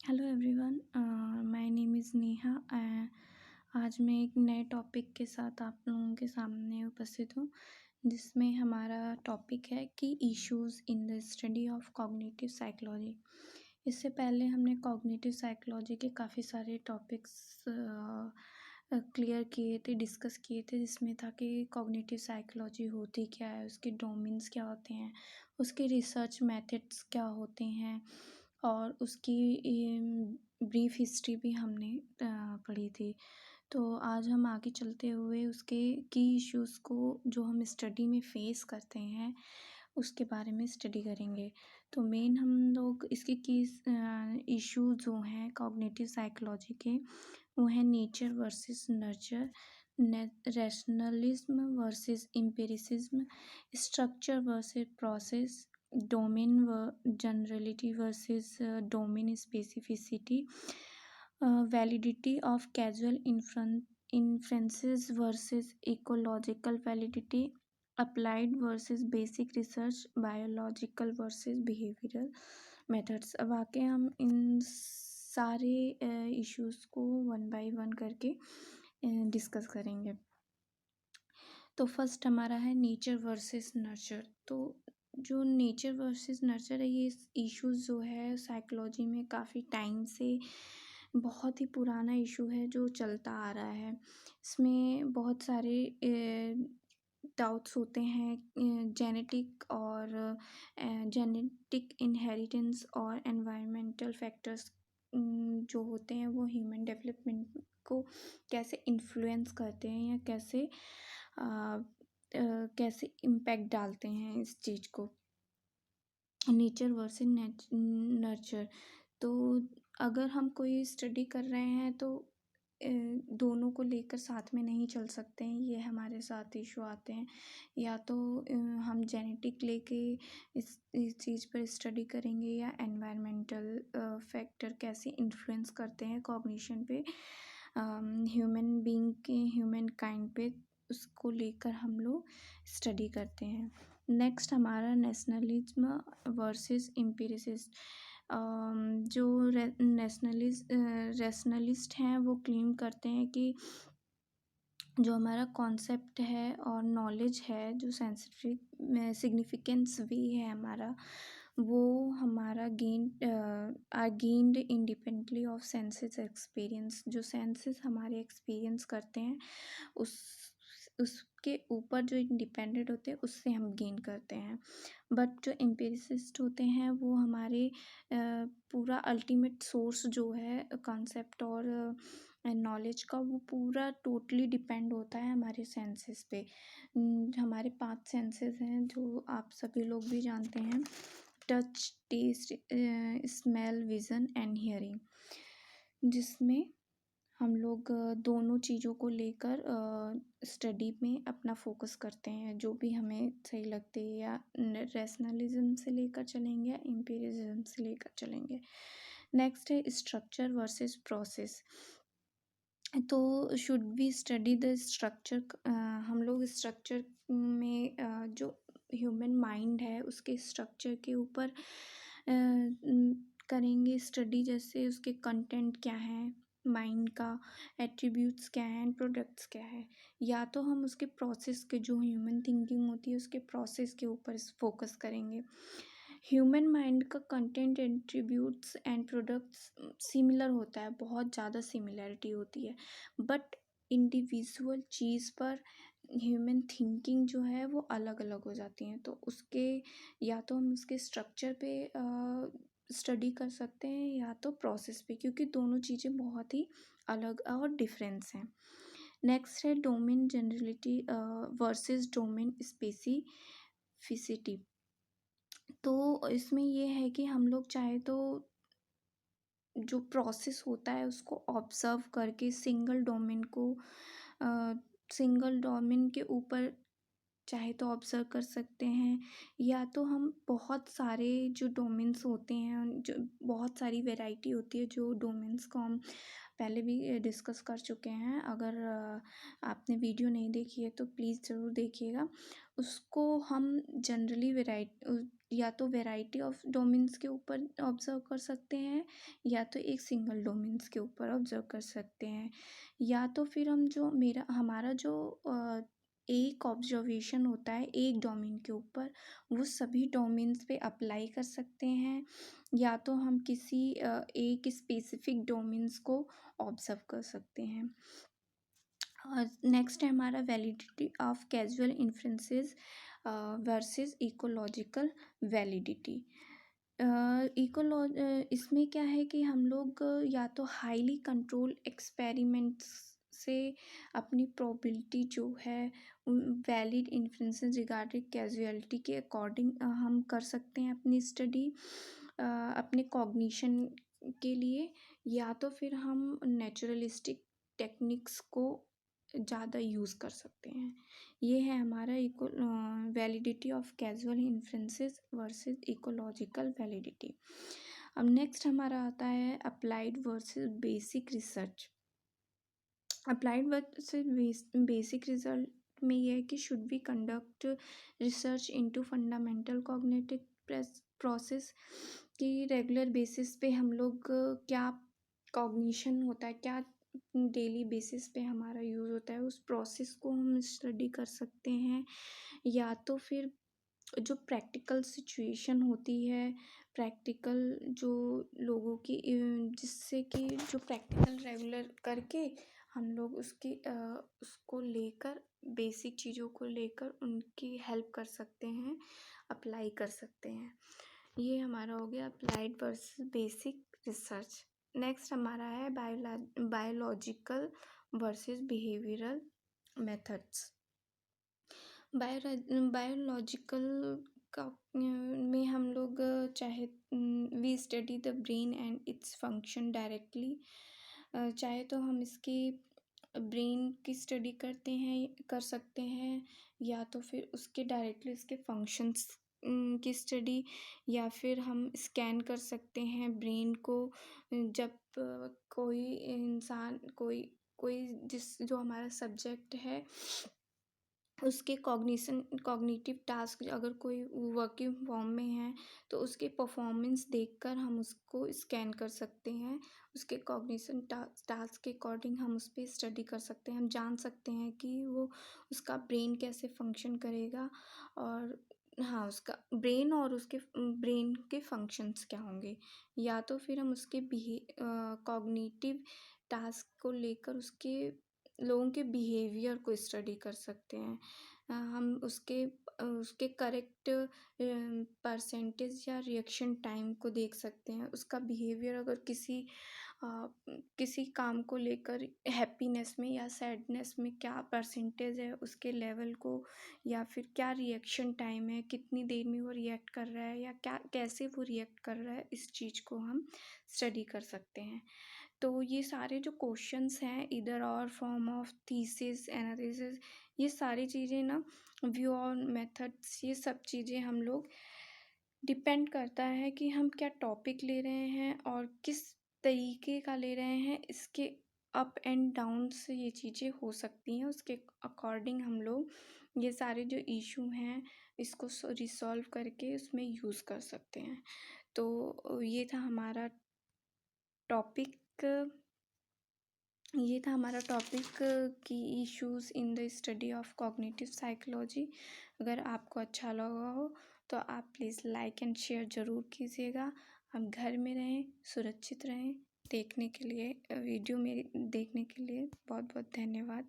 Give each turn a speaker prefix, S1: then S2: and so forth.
S1: Hello everyone, my name is Neha. आज मैं एक नए टॉपिक के साथ आप लोगों के सामने उपस्थित हूँ, जिसमें हमारा टॉपिक है कि issues in the study of cognitive psychology. इससे पहले हमने कॉग्निटिव साइकोलॉजी के काफ़ी सारे टॉपिक्स क्लियर किए थे, डिस्कस किए थे, जिसमें था कि कॉग्निटिव साइकोलॉजी होती क्या है, उसके डोमेन्स क्या होते हैं, उसके रिसर्च मेथड्स क्या होते हैं और उसकी ब्रीफ हिस्ट्री भी हमने पढ़ी थी। तो आज हम आगे चलते हुए उसके की इश्यूज़ को जो हम स्टडी में फेस करते हैं उसके बारे में स्टडी करेंगे। तो मेन हम लोग इसके की इश्यू जो हैं कॉग्निटिव साइकोलॉजी के, वो हैं nature versus nurture, rationalism versus empiricism, structure versus process, domain व generality versus domain specificity, validity of casual inferences versus ecological validity, applied versus basic research, biological versus behavioral methods। अब आके हम इन सारे issues को one by one करके discuss करेंगे। तो first हमारा है नेचर वर्सेस नर्चर। तो जो नेचर वर्सेस नर्चर है, ये इश्यूज़ जो है साइकोलॉजी में काफ़ी टाइम से बहुत ही पुराना इशू है जो चलता आ रहा है। इसमें बहुत सारे डाउट्स होते हैं जेनेटिक इनहेरिटेंस और एनवायरमेंटल फैक्टर्स जो होते हैं वो ह्यूमन डेवलपमेंट को कैसे इन्फ्लुएंस करते हैं या कैसे इम्पैक्ट डालते हैं इस चीज़ को। Nature versus nurture. तो अगर हम कोई स्टडी कर रहे हैं तो दोनों को लेकर साथ में नहीं चल सकते हैं, ये हमारे साथ इशू आते हैं। या तो हम जेनेटिक लेके इस चीज़ पर स्टडी करेंगे या एनवायरमेंटल फैक्टर कैसे इन्फ्लुएंस करते हैं कॉग्निशन पे, ह्यूमन बीइंग के, ह्यूमन काइंड पे, उसको लेकर हम लोग स्टडी करते हैं। नेक्स्ट हमारा नेशनलिज्म वर्सेस एम्पिरिसिस्ट। जो रैशनलिस्ट हैं वो क्लेम करते हैं कि जो हमारा कॉन्सेप्ट है और नॉलेज है, जो सिग्निफिकेंस भी है हमारा, वो हमारा gained independently of senses experience. जो सेंसेस हमारे एक्सपीरियंस करते हैं उसके ऊपर जो इंडिपेंडेंट होते हैं उससे हम गेन करते हैं। बट जो एम्पिरिसिस्ट होते हैं वो हमारे पूरा अल्टीमेट सोर्स जो है कॉन्सेप्ट और नॉलेज का, वो पूरा टोटली डिपेंड होता है हमारे सेंसेस पे। हमारे 5 सेंसेस हैं जो आप सभी लोग भी जानते हैं: touch, taste, smell, vision and hearing, जिसमें हम लोग दोनों चीज़ों को लेकर स्टडी में अपना फोकस करते हैं, जो भी हमें सही लगती है, या रैशनलिज्म से लेकर चलेंगे या एम्पिरिसिज्म से लेकर चलेंगे। नेक्स्ट है स्ट्रक्चर वर्सेस प्रोसेस। तो should be study the structure. हम लोग स्ट्रक्चर में जो ह्यूमन माइंड है उसके स्ट्रक्चर के ऊपर करेंगे स्टडी, जैसे उसके कंटेंट क्या है, माइंड का एट्रीब्यूट्स क्या हैं, प्रोडक्ट्स क्या है। या तो हम उसके प्रोसेस के, जो ह्यूमन थिंकिंग होती है उसके प्रोसेस के ऊपर फोकस करेंगे। ह्यूमन माइंड का content, attributes and products similar होता है, बहुत ज़्यादा सिमिलैरिटी होती है, बट इंडिविजुअल चीज़ पर ह्यूमन थिंकिंग जो है वो अलग अलग हो जाती हैं। तो उसके, या तो हम उसके स्ट्रक्चर पे स्टडी कर सकते हैं या तो प्रोसेस पे, क्योंकि दोनों चीज़ें बहुत ही अलग और डिफरेंस हैं। नेक्स्ट है domain generality versus domain specificity. तो इसमें ये है कि हम लोग चाहे तो जो प्रोसेस होता है उसको ऑब्जर्व करके सिंगल डोमेन के ऊपर चाहे तो ऑब्ज़र्व कर सकते हैं, या तो हम बहुत सारे जो डोमेन्स होते हैं, जो बहुत सारी वैरायटी होती है जो डोमेन्स को हम पहले भी डिस्कस कर चुके हैं। अगर आपने वीडियो नहीं देखी है तो प्लीज़ ज़रूर देखिएगा। उसको हम जनरली या तो वैरायटी ऑफ डोमेन्स के ऊपर ऑब्ज़र्व कर सकते हैं, या तो एक सिंगल डोमेन्स के ऊपर ऑब्ज़र्व कर सकते हैं, या तो फिर हम जो मेरा हमारा जो एक ऑब्जर्वेशन होता है एक डोमेन के ऊपर, वो सभी डोमेन्स पे अप्लाई कर सकते हैं, या तो हम किसी एक स्पेसिफिक डोमेन्स को ऑब्ज़र्व कर सकते हैं। नेक्स्ट है हमारा validity of casual inferences versus ecological validity. इसमें क्या है कि हम लोग या तो हाईली कंट्रोल एक्सपेरिमेंट्स से अपनी प्रोबेबिलिटी जो है वैलिड इन्फ्रेंसेस रिगार्डिंग कैजुअलिटी के अकॉर्डिंग हम कर सकते हैं अपनी स्टडी अपने कॉग्निशन के लिए, या तो फिर हम नेचुरलिस्टिक टेक्निक्स को ज़्यादा यूज़ कर सकते हैं। ये है हमारा validity of casual inferences versus ecological validity. अब नेक्स्ट हमारा आता है applied versus basic research. Applied versus basic result में ये है कि should be conduct research into fundamental cognitive process, कि रेगुलर बेसिस पे हम लोग क्या कॉग्निशन होता है, क्या डेली बेसिस पे हमारा यूज़ होता है, उस प्रोसेस को हम स्टडी कर सकते हैं, या तो फिर जो प्रैक्टिकल सिचुएशन होती है, प्रैक्टिकल जो लोगों की जिससे कि जो प्रैक्टिकल रेगुलर करके हम लोग उसको लेकर बेसिक चीज़ों को लेकर उनकी हेल्प कर सकते हैं, अप्लाई कर सकते हैं। ये हमारा हो गया applied versus basic research. Next हमारा है biological versus behavioural methods. Biological का में हम लोग चाहे we study the brain and its function directly, चाहे तो हम इसकी ब्रेन की स्टडी कर सकते हैं, या तो फिर उसके डायरेक्टली उसके फंक्शंस की स्टडी, या फिर हम स्कैन कर सकते हैं ब्रेन को जब कोई इंसान कोई कोई जो हमारा सब्जेक्ट है उसके कॉग्निटिव टास्क अगर कोई वर्किंग फॉर्म में है तो उसके परफॉर्मेंस देखकर हम उसको स्कैन कर सकते हैं, उसके कॉग्निशन टास्क के अकॉर्डिंग हम उस पर स्टडी कर सकते हैं, हम जान सकते हैं कि वो उसका ब्रेन कैसे फंक्शन करेगा, और हाँ उसका ब्रेन और उसके ब्रेन के फंक्शंस क्या होंगे, या तो फिर हम उसके कॉग्निटिव टास्क को लेकर उसके लोगों के बिहेवियर को स्टडी कर सकते हैं, हम उसके करेक्ट परसेंटेज या रिएक्शन टाइम को देख सकते हैं, उसका बिहेवियर अगर किसी काम को लेकर हैप्पीनेस में या सैडनेस में क्या परसेंटेज है उसके लेवल को, या फिर क्या रिएक्शन टाइम है, कितनी देर में वो रिएक्ट कर रहा है या क्या कैसे वो रिएक्ट कर रहा है, इस चीज़ को हम स्टडी कर सकते हैं। तो ये सारे जो क्वेश्चंस हैं इधर और फॉर्म ऑफ थीसिस एनालिसिस, ये सारी चीज़ें ना व्यू और मेथड्स, ये सब चीज़ें हम लोग डिपेंड करता है कि हम क्या टॉपिक ले रहे हैं और किस तरीके का ले रहे हैं, इसके अप एंड डाउन से ये चीज़ें हो सकती हैं, उसके अकॉर्डिंग हम लोग ये सारे जो इशू हैं इसको रिसॉल्व करके उसमें यूज़ कर सकते हैं। तो टॉपिक ये था हमारा टॉपिक की issues in the study of cognitive psychology. अगर आपको अच्छा लगा हो तो आप प्लीज़ लाइक एंड शेयर ज़रूर कीजिएगा। आप घर में रहें, सुरक्षित रहें। वीडियो मेरी देखने के लिए बहुत बहुत धन्यवाद।